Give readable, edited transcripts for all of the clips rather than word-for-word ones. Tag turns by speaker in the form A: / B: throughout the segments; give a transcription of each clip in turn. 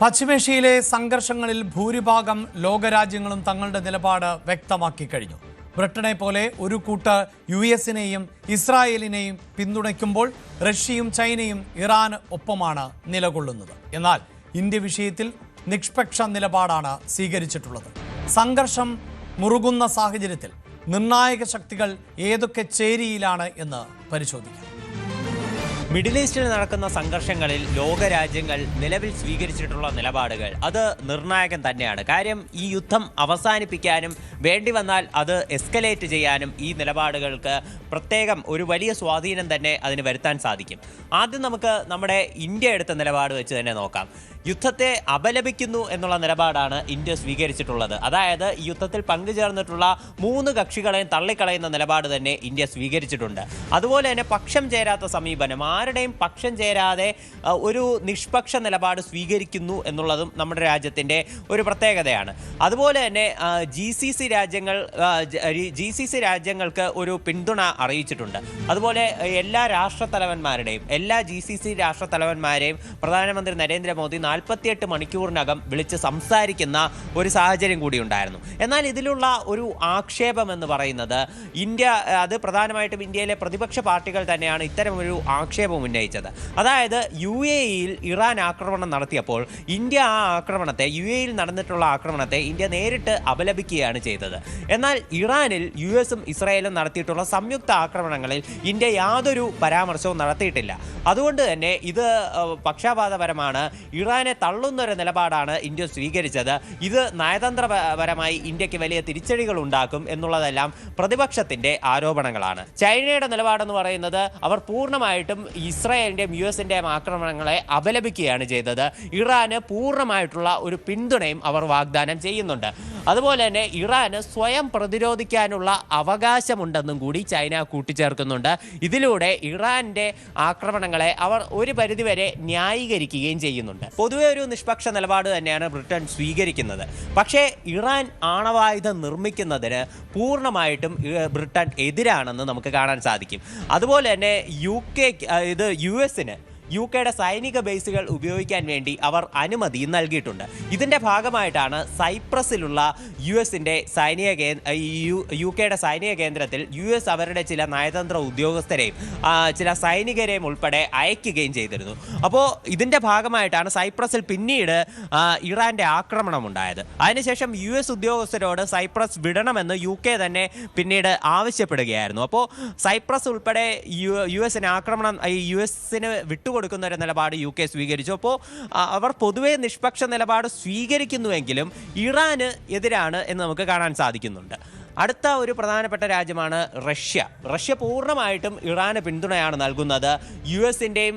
A: പശ്ചിമേഷ്യയിലെ സംഘർഷങ്ങളിൽ ഭൂരിഭാഗം ലോകരാജ്യങ്ങളും തങ്ങളുടെ നിലപാട് വ്യക്തമാക്കി കഴിഞ്ഞു. ബ്രിട്ടനെ പോലെ ഒരു കൂട്ട് US-നെയും ഇസ്രായേലിനെയും പിന്തുണയ്ക്കുമ്പോൾ റഷ്യയും ചൈനയും ഇറാന് ഒപ്പമാണ് നിലകൊള്ളുന്നത്. എന്നാൽ ഇന്ത്യ വിഷയത്തിൽ നിഷ്പക്ഷ നിലപാടാണ് സ്വീകരിച്ചിട്ടുള്ളത്. സംഘർഷം മുറുകുന്ന സാഹചര്യത്തിൽ നിർണായക ശക്തികൾ ഏതൊക്കെ ചേരിയിലാണ് എന്ന് പരിശോധിക്കാം.
B: മിഡിൽ ഈസ്റ്റിൽ നടക്കുന്ന സംഘർഷങ്ങളിൽ ലോകരാജ്യങ്ങൾ നിലവിൽ സ്വീകരിച്ചിട്ടുള്ള നിലപാടുകൾ അത് നിർണായകം തന്നെയാണ്. കാര്യം ഈ യുദ്ധം അവസാനിപ്പിക്കാനും വേണ്ടി വന്നാൽ അത് എസ്കലേറ്റ് ചെയ്യാനും ഈ നിലപാടുകൾക്ക് പ്രത്യേകം ഒരു വലിയ സ്വാധീനം തന്നെ അതിന് വരുത്താൻ സാധിക്കും. ആദ്യം നമുക്ക് നമ്മുടെ ഇന്ത്യ എടുത്ത നിലപാട് വെച്ച് തന്നെ നോക്കാം. യുദ്ധത്തെ അപലപിക്കുന്നു എന്നുള്ള നിലപാടാണ് ഇന്ത്യ സ്വീകരിച്ചിട്ടുള്ളത്. അതായത് ഈ യുദ്ധത്തിൽ പങ്കുചേർന്നിട്ടുള്ള 3 കക്ഷികളെയും തള്ളിക്കളയുന്ന നിലപാട് തന്നെ ഇന്ത്യ സ്വീകരിച്ചിട്ടുണ്ട്. അതുപോലെ തന്നെ പക്ഷം ചേരാത്ത സമീപനം, ആരുടെയും പക്ഷം ചേരാതെ ഒരു നിഷ്പക്ഷ നിലപാട് സ്വീകരിക്കുന്നു എന്നുള്ളതും നമ്മുടെ രാജ്യത്തിൻ്റെ ഒരു പ്രത്യേകതയാണ്. അതുപോലെ തന്നെ GCC രാജ്യങ്ങൾക്ക് ഒരു പിന്തുണ അറിയിച്ചിട്ടുണ്ട്. അതുപോലെ എല്ലാ GCC രാഷ്ട്രത്തലവന്മാരെയും പ്രധാനമന്ത്രി നരേന്ദ്രമോദി 48 മണിക്കൂറിനകം വിളിച്ച് സംസാരിക്കുന്ന ഒരു സാഹചര്യം കൂടി ഉണ്ടായിരുന്നു. എന്നാൽ ഇതിലുള്ള ഒരു ആക്ഷേപം എന്ന് പറയുന്നത് അത് പ്രധാനമായിട്ടും ഇന്ത്യയിലെ പ്രതിപക്ഷ പാർട്ടികൾ തന്നെയാണ് ഇത്തരമൊരു ആക്ഷേപം ഉന്നയിച്ചത്. അതായത് UAE-യിൽ ഇറാൻ ആക്രമണം നടത്തിയപ്പോൾ ഇന്ത്യ ആ ആക്രമണത്തെ, UAE-യിൽ നടന്നിട്ടുള്ള ആക്രമണത്തെ ഇന്ത്യ നേരിട്ട് അപലപിക്കുകയാണ് ചെയ്തത്. എന്നാൽ ഇറാനിൽ US-ഉം ഇസ്രായേലും നടത്തിയിട്ടുള്ള സംയുക്ത ആക്രമണങ്ങളിൽ ഇന്ത്യ യാതൊരു പരാമർശവും നടത്തിയിട്ടില്ല. അതുകൊണ്ട് തന്നെ ഇത് പക്ഷാപാതപരമാണ്, ഇറാനെ തള്ളുന്നൊരു നിലപാടാണ് ഇന്ത്യ സ്വീകരിച്ചത്. ഇത് നയതന്ത്രപരമായി ഇന്ത്യക്ക് വലിയ തിരിച്ചടികൾ ഉണ്ടാക്കും എന്നുള്ളതെല്ലാം പ്രതിപക്ഷത്തിന്റെ ആരോപണങ്ങളാണ്. ചൈനയുടെ നിലപാടെന്ന് പറയുന്നത് അവർ പൂർണ്ണമായിട്ടും ഇസ്രായേലിന്റെയും US-ന്റെയും ആക്രമണങ്ങളെ അപലപിക്കുകയാണ് ചെയ്തത്. ഇറാന് പൂർണ്ണമായിട്ടുള്ള ഒരു പിന്തുണയും അവർ വാഗ്ദാനം ചെയ്യുന്നുണ്ട്. അതുപോലെ തന്നെ ഇറാന് സ്വയം പ്രതിരോധിക്കാനുള്ള അവകാശമുണ്ടെന്നും കൂടി ചൈന കൂട്ടിച്ചേർക്കുന്നുണ്ട്. ഇതിലൂടെ ഇറാന്റെ ആക്രമണങ്ങളെ അവർ ഒരു പരിധിവരെ ന്യായീകരിക്കുകയും ചെയ്യുന്നുണ്ട്. പൊതുവെ ഒരു നിഷ്പക്ഷ നിലപാട് തന്നെയാണ് ബ്രിട്ടൻ സ്വീകരിക്കുന്നത്. പക്ഷേ ഇറാൻ ആണവായുധം നിർമ്മിക്കുന്നതിന് പൂർണ്ണമായിട്ടും ബ്രിട്ടൻ എതിരാണെന്ന് നമുക്ക് കാണാൻ സാധിക്കും. അതുപോലെ തന്നെ US-ന് UK-യുടെ സൈനിക ബേസുകൾ ഉപയോഗിക്കാൻ വേണ്ടി അവർ അനുമതി നൽകിയിട്ടുണ്ട്. ഇതിൻ്റെ ഭാഗമായിട്ടാണ് സൈപ്രസിലുള്ള UK-യുടെ സൈനിക കേന്ദ്രത്തിൽ US അവരുടെ ചില നയതന്ത്ര ഉദ്യോഗസ്ഥരെയും ചില സൈനികരെയും ഉൾപ്പെടെ അയക്കുകയും ചെയ്തിരുന്നു. അപ്പോൾ ഇതിൻ്റെ ഭാഗമായിട്ടാണ് സൈപ്രസിൽ പിന്നീട് ഇറാൻ്റെ ആക്രമണം ഉണ്ടായത്. അതിനുശേഷം US ഉദ്യോഗസ്ഥരോട് സൈപ്രസ് വിടണമെന്ന് UK തന്നെ പിന്നീട് ആവശ്യപ്പെടുകയായിരുന്നു. അപ്പോൾ സൈപ്രസ് ഉൾപ്പെടെ US-ന് കൊടുക്കുന്ന ഒരു നിലപാട് UK സ്വീകരിച്ചു. അപ്പോൾ അവർ പൊതുവെ നിഷ്പക്ഷ നിലപാട് സ്വീകരിക്കുന്നുവെങ്കിലും ഇറാന് എതിരാണ് എന്ന് നമുക്ക് കാണാൻ സാധിക്കുന്നുണ്ട്. അടുത്ത ഒരു പ്രധാനപ്പെട്ട രാജ്യമാണ് റഷ്യ പൂർണ്ണമായിട്ടും ഇറാന് പിന്തുണയാണ് നൽകുന്നത്. US-ന്റെയും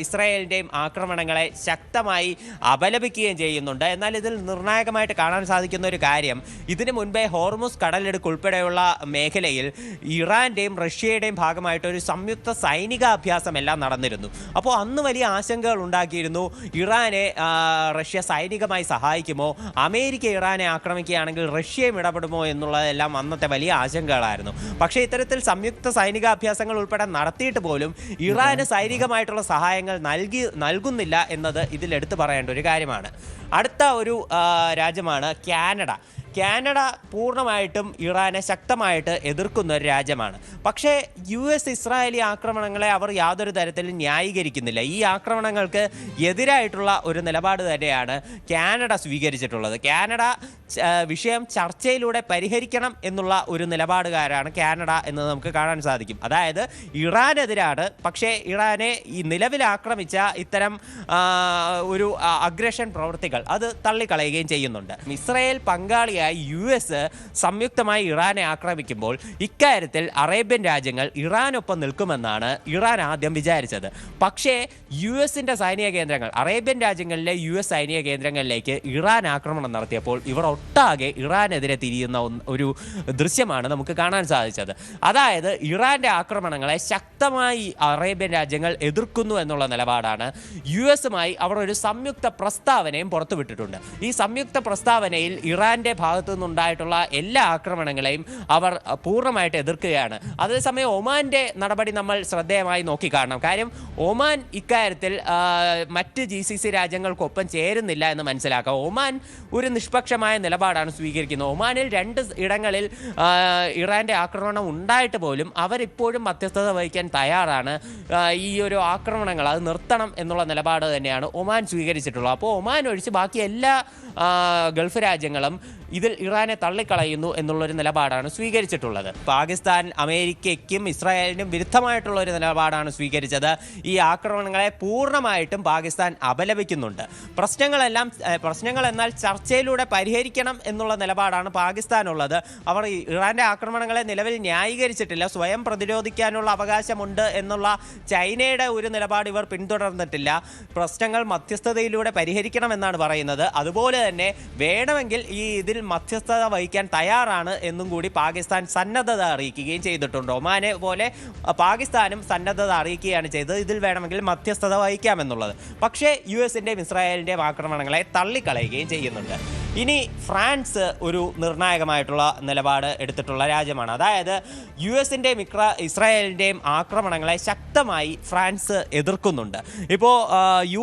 B: ഇസ്രായേലിൻ്റെയും ആക്രമണങ്ങളെ ശക്തമായി അപലപിക്കുകയും ചെയ്യുന്നുണ്ട്. എന്നാൽ ഇതിൽ നിർണായകമായിട്ട് കാണാൻ സാധിക്കുന്ന ഒരു കാര്യം, ഇതിനു മുൻപേ ഹോർമുസ് കടലിടുക്ക് ഉൾപ്പെടെയുള്ള മേഖലയിൽ ഇറാൻ്റെയും റഷ്യയുടെയും ഭാഗമായിട്ട് ഒരു സംയുക്ത സൈനികാഭ്യാസം എല്ലാം നടന്നിരുന്നു. അപ്പോൾ അന്ന് വലിയ ആശങ്കകൾ ഉണ്ടാക്കിയിരുന്നു. ഇറാനെ റഷ്യ സൈനികമായി സഹായിക്കുമോ, അമേരിക്ക ഇറാനെ ആക്രമിക്കുകയാണെങ്കിൽ റഷ്യയും ഇടപെടുമോ എന്നുള്ളതെല്ലാം അന്നത്തെ വലിയ ആശങ്കകളായിരുന്നു. പക്ഷേ ഇത്തരത്തിൽ സംയുക്ത സൈനികാഭ്യാസങ്ങൾ ഉൾപ്പെടെ നടത്തിയിട്ട് പോലും ഇറാന് സൈനികമായിട്ടുള്ള സഹായങ്ങൾ നൽകുന്നില്ല എന്നത് ഇതിൽ എടുത്തു പറയേണ്ട ഒരു കാര്യമാണ്. അടുത്ത ഒരു രാജ്യമാണ് കാനഡ പൂർണ്ണമായിട്ടും ഇറാനെ ശക്തമായിട്ട് എതിർക്കുന്ന ഒരു രാജ്യമാണ്. പക്ഷേ US-ഇസ്രായേലി ആക്രമണങ്ങളെ അവർ യാതൊരു തരത്തിലും ന്യായീകരിക്കുന്നില്ല. ഈ ആക്രമണങ്ങൾക്ക് എതിരായിട്ടുള്ള ഒരു നിലപാട് തന്നെയാണ് കാനഡ സ്വീകരിച്ചിട്ടുള്ളത്. കാനഡ വിഷയം ചർച്ചയിലൂടെ പരിഹരിക്കണം എന്നുള്ള ഒരു നിലപാടുകാരാണ് കാനഡ എന്ന് നമുക്ക് കാണാൻ സാധിക്കും. അതായത് ഇറാനെതിരാണ്, പക്ഷേ ഇറാനെ ഈ നിലവിൽ ആക്രമിച്ച ഇത്തരം ഒരു അഗ്രഷൻ പ്രവൃത്തികൾ അത് തള്ളിക്കളയുകയും ചെയ്യുന്നുണ്ട്. ഇസ്രായേൽ പങ്കാളിയായി US സംയുക്തമായി ഇറാനെ ആക്രമിക്കുമ്പോൾ ഇക്കാര്യത്തിൽ അറേബ്യൻ രാജ്യങ്ങൾ ഇറാനൊപ്പം നിൽക്കുമെന്നാണ് ഇറാൻ ആദ്യം വിചാരിച്ചത്. പക്ഷേ US-ന്റെ സൈനിക കേന്ദ്രങ്ങൾ, അറേബ്യൻ രാജ്യങ്ങളിലെ US സൈനിക കേന്ദ്രങ്ങളിലേക്ക് ഇറാൻ ആക്രമണം നടത്തിയപ്പോൾ ഇവർ ഒട്ടാകെ ഇറാനെതിരെ തിരിയുന്ന ഒരു ദൃശ്യമാണ് നമുക്ക് കാണാൻ സാധിച്ചത്. അതായത് ഇറാന്റെ ആക്രമണങ്ങളെ ശക്തമായി അറേബ്യൻ രാജ്യങ്ങൾ എതിർക്കുന്നു എന്നുള്ള നിലപാടാണ്. US-മായി അവർ ഒരു സംയുക്ത പ്രസ്താവനയും പുറത്തുവിട്ടിട്ടുണ്ട്. ഈ സംയുക്ത പ്രസ്താവനയിൽ ഇറാന്റെ ഭാഗത്തു നിന്നുണ്ടായിട്ടുള്ള എല്ലാ ആക്രമണങ്ങളെയും അവർ പൂർണ്ണമായിട്ട് എതിർക്കുകയാണ്. അതേസമയം ഒമാൻ്റെ നടപടി നമ്മൾ ശ്രദ്ധേയമായി നോക്കിക്കാണണം. കാര്യം ഒമാൻ ഇക്കാര്യത്തിൽ മറ്റ് GCC രാജ്യങ്ങൾക്കൊപ്പം ചേരുന്നില്ല എന്ന് മനസ്സിലാക്കാം. ഒമാൻ ഒരു നിഷ്പക്ഷമായ നിലപാടാണ് സ്വീകരിക്കുന്നത്. ഒമാനിൽ 2 ഇടങ്ങളിൽ ഇറാൻ്റെ ആക്രമണം ഉണ്ടായിട്ട് പോലും അവരിപ്പോഴും മധ്യസ്ഥത വഹിക്കാൻ തയ്യാറാണ്. ഈ ഒരു ആക്രമണങ്ങൾ അത് നിർത്തണം എന്നുള്ള നിലപാട് തന്നെയാണ് ഒമാൻ സ്വീകരിച്ചിട്ടുള്ളത്. അപ്പോൾ ഒമാൻ ഒഴിച്ച് ബാക്കി എല്ലാ ഗൾഫ് രാജ്യങ്ങളും ഇതിൽ ഇറാനെ തള്ളിക്കളയുന്നു എന്നുള്ളൊരു നിലപാടാണ് സ്വീകരിച്ചിട്ടുള്ളത്. പാകിസ്ഥാൻ അമേരിക്കയ്ക്കും ഇസ്രായേലിനും വിരുദ്ധമായിട്ടുള്ള ഒരു നിലപാടാണ് സ്വീകരിച്ചത്. ഈ ആക്രമണങ്ങളെ പൂർണ്ണമായിട്ടും പാകിസ്ഥാൻ അപലപിക്കുന്നുണ്ട്. പ്രശ്നങ്ങൾ എന്നാൽ ചർച്ചയിലൂടെ പരിഹരിക്കണം എന്നുള്ള നിലപാടാണ് പാകിസ്ഥാനുള്ളത്. അവർ ഇറാന്റെ ആക്രമണങ്ങളെ നിലവിൽ ന്യായീകരിച്ചിട്ടില്ല. സ്വയം പ്രതിരോധിക്കാനുള്ള അവകാശമുണ്ട് എന്നുള്ള ചൈനയുടെ ഒരു നിലപാട് ഇവർ പിന്തുടർന്നിട്ടില്ല. പ്രശ്നങ്ങൾ മധ്യസ്ഥതയിലൂടെ പരിഹരിക്കണമെന്നാണ് പറയുന്നത്. അതുപോലെ തന്നെ വേണമെങ്കിൽ ഇതിൽ മധ്യസ്ഥത വഹിക്കാൻ തയ്യാറാണ് എന്നും കൂടി പാകിസ്ഥാൻ സന്നദ്ധത അറിയിക്കുകയും ചെയ്തിട്ടുണ്ട്. ഒമാനെ പോലെ പാകിസ്ഥാനും സന്നദ്ധത അറിയിക്കുകയാണ് ചെയ്തത്, ഇതിൽ വേണമെങ്കിൽ മധ്യസ്ഥത വഹിക്കാമെന്നുള്ളത്. പക്ഷേ US-ന്റെയും ഇസ്രായേലിൻ്റെയും ആക്രമണങ്ങളെ തള്ളിക്കളയുകയും ചെയ്യുന്നുണ്ട്. ഇനി ഫ്രാൻസ് ഒരു നിർണായകമായിട്ടുള്ള നിലപാട് എടുത്തിട്ടുള്ള രാജ്യമാണ്. അതായത് US-ന്റെയും ഇസ്രായേലിൻ്റെയും ആക്രമണങ്ങളെ ശക്തമായി ഫ്രാൻസ് എതിർക്കുന്നുണ്ട്. ഇപ്പോൾ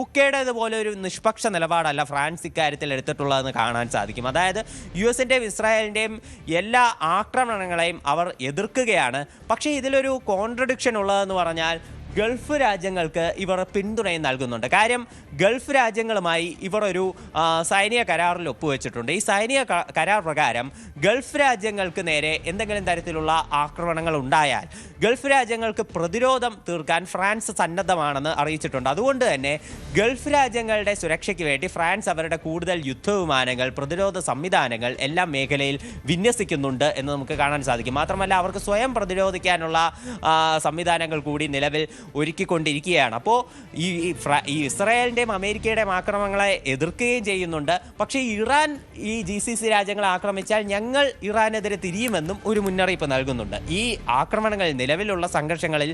B: UK-യുടേതുപോലെ ഒരു നിഷ്പക്ഷ നിലപാടല്ല ഫ്രാൻസ് ഇക്കാര്യത്തിൽ എടുത്തിട്ടുള്ളതെന്ന് കാണാൻ സാധിക്കും. അതായത് US-ന്റെയും ഇസ്രായേലിൻ്റെയും എല്ലാ ആക്രമണങ്ങളെയും അവർ എതിർക്കുകയാണ്. പക്ഷേ ഇതിലൊരു കോൺട്രഡിക്ഷൻ ഉള്ളതെന്ന് പറഞ്ഞാൽ ഗൾഫ് രാജ്യങ്ങൾക്ക് ഇവർ പിന്തുണയും നൽകുന്നുണ്ട്. കാര്യം ഗൾഫ് രാജ്യങ്ങളുമായി ഇവർ ഒരു സൈനിക കരാറിൽ ഒപ്പുവെച്ചിട്ടുണ്ട്. ഈ സൈനിക കരാർ പ്രകാരം ഗൾഫ് രാജ്യങ്ങൾക്ക് നേരെ എന്തെങ്കിലും തരത്തിലുള്ള ആക്രമണങ്ങൾ ഉണ്ടായാൽ ഗൾഫ് രാജ്യങ്ങൾക്ക് പ്രതിരോധം തീർക്കാൻ ഫ്രാൻസ് സന്നദ്ധമാണെന്ന് അറിയിച്ചിട്ടുണ്ട്. അതുകൊണ്ട് തന്നെ ഗൾഫ് രാജ്യങ്ങളുടെ സുരക്ഷയ്ക്ക് വേണ്ടി ഫ്രാൻസ് അവരുടെ കൂടുതൽ യുദ്ധവിമാനങ്ങൾ, പ്രതിരോധ സംവിധാനങ്ങൾ എല്ലാം മേഖലയിൽ വിന്യസിക്കുന്നുണ്ട് എന്ന് നമുക്ക് കാണാൻ സാധിക്കും. മാത്രമല്ല അവർക്ക് സ്വയം പ്രതിരോധിക്കാനുള്ള സംവിധാനങ്ങൾ കൂടി നിലവിൽ ഒരുക്കിക്കൊണ്ടിരിക്കുകയാണ്. അപ്പോൾ ഈ ഇസ്രായേലിൻ്റെയും അമേരിക്കയുടെയും ആക്രമണങ്ങളെ എതിർക്കുകയും ചെയ്യുന്നുണ്ട്. പക്ഷേ ഇറാൻ ഈ GCC രാജ്യങ്ങളെ ആക്രമിച്ചാൽ ഞങ്ങൾ ഇറാനെതിരെ തിരിയുമെന്നും ഒരു മുന്നറിയിപ്പ് നൽകുന്നുണ്ട്. ഈ ആക്രമണങ്ങളിൽ നിലവിലുള്ള സംഘർഷങ്ങളിൽ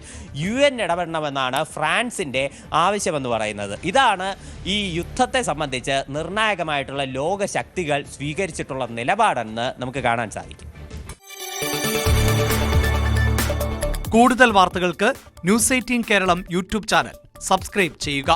B: UN ഇടപെടണമെന്നാണ് ഫ്രാൻസിൻ്റെ ആവശ്യമെന്ന് പറയുന്നത്. ഇതാണ് ഈ യുദ്ധത്തെ സംബന്ധിച്ച് നിർണായകമായിട്ടുള്ള ലോകശക്തികൾ സ്വീകരിച്ചിട്ടുള്ള നിലപാടെന്ന് നമുക്ക് കാണാൻ സാധിക്കും.
A: കൂടുതൽ വാർത്തകൾക്ക് News 18 Keralam YouTube channel subscribe ചെയ്യുക.